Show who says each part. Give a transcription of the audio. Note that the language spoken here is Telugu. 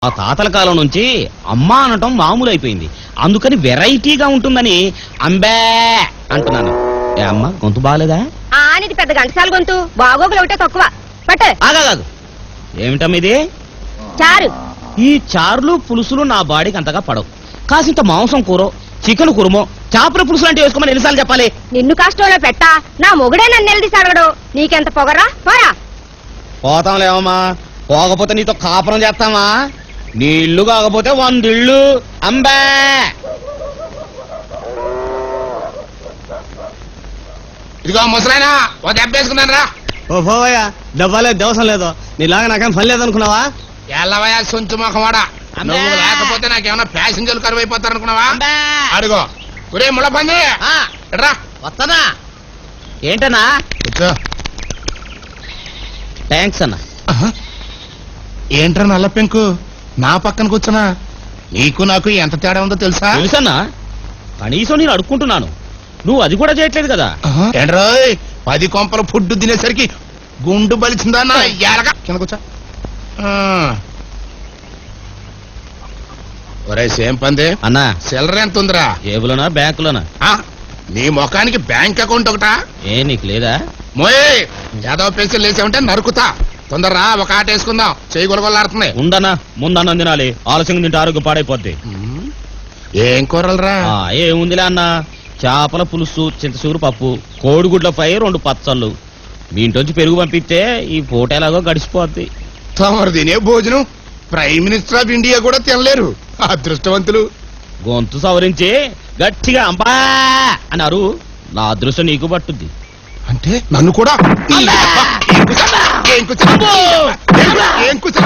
Speaker 1: ఆ తాతల కాలం నుంచి అమ్మ అనటం మామూలు అయిపోయింది. అందుకని వెరైటీగా ఉంటుందని అంబే అంటున్నాను. ఏ అమ్మ గొంతు బాగాలేదా?
Speaker 2: అనేది పెద్ద గంటసాల గొంతు, బాగోగులు ఒకటే తక్కువ. పట్టు.
Speaker 1: ఆగాదు, ఏమిటమ్మ ఇది?
Speaker 2: చారు.
Speaker 1: ఈ చారులు పులుసులు నా బాడీకి అంతగా పడవు. కాసింత మాంసం కూర, చికెన్ కురుమో, చేపల పులుసు లాంటివి వేసుకోమని ఎన్నిసార్లు చెప్పాలి?
Speaker 2: నిన్ను కష్టంలో పెట్టా, నా మొగుడే నన్ను నిలదీసి అడగడు. నీకెంత పొగరా? పోరా.
Speaker 1: పోతాంలేమమ్మా, పోకపోతే నీతో కాపురం చేస్తామా? నీ ఇల్లు కాకపోతే 100 ఇళ్ళు. అంబే
Speaker 3: ఇదిగో ముసలాయనా, ఓ దెబ్బ వేసుకున్నాను రా.
Speaker 4: ఓ పోవయ్యా, దెబ్బలేదు దేవసం లేదు. నీలాగా నాకేం పని లేదనుకున్నావా?
Speaker 3: ఎల్లవయ్యా సొంచు మొఖమాడా, నువ్వు లేకపోతే నాకేమన్నా ప్యాసింజర్లు కరువు అయిపోతారు అనుకున్నావా? అడుగో ఒరే ముళ్ళ పంది రా.
Speaker 1: వస్తానా? ఏంటన్నా? థ్యాంక్స్ అన్న.
Speaker 3: ఏంట్రా నల్ల పెంకు నా పక్కన కూర్చున్నా? నీకు నాకు ఎంత తేడా ఉందో తెలుసా?
Speaker 1: తెలుసన్నా, కనీసం నేను అడుక్కుంటున్నాను, నువ్వు అది కూడా చేయట్లేదు కదా.
Speaker 3: ఏంట్రోయ్ 10 కొంపల ఫుడ్ తినేసరికి గుండు బలిచిందా? ఎలగా కింద కూర్చో. ఒరే సేమ్ పంది
Speaker 1: అన్నా,
Speaker 3: సిల్లర ఎంత ఉందిరా?
Speaker 1: జేబులోనా బ్యాంకులోనా?
Speaker 3: నీ ముఖానికి బ్యాంక్ అకౌంట్ ఒకటా?
Speaker 1: ఏ నీకు లేదా?
Speaker 3: మోయ్ యాదవ్ పెన్సిల్ వేసామంటే నరుకుతా. తొందరరా, ఒక ఆట వేసుకుందాం. చేయి గొలగొల్లాడుతుంది.
Speaker 1: ఉండనా, ముందన్నం తినాలి, ఆలస్యంగా తింటే ఆరోగ్యం పాడైపోద్ది.
Speaker 3: ఏం కూరలరా?
Speaker 1: ఏముందిలే అన్న, చేపల పులుసు, చింతసూరు పప్పు, కోడిగుడ్ల ఫ్రై, 2 పచ్చళ్ళు. మీ ఇంటి పెరుగు పంపిస్తే ఈ పూట ఎలాగో గడిచిపోద్ది.
Speaker 3: తమరు తినే భోజనం ప్రైమ్ మినిస్టర్ ఆఫ్ ఇండియా కూడా తినలేరు. అదృష్టవంతులు.
Speaker 1: గొంతు సవరించి గట్టిగా అంబా అన్నారు, నా అదృష్టం నీకు పట్టుద్ది.
Speaker 3: అంటే నన్ను కూడా ఏం కూర్చో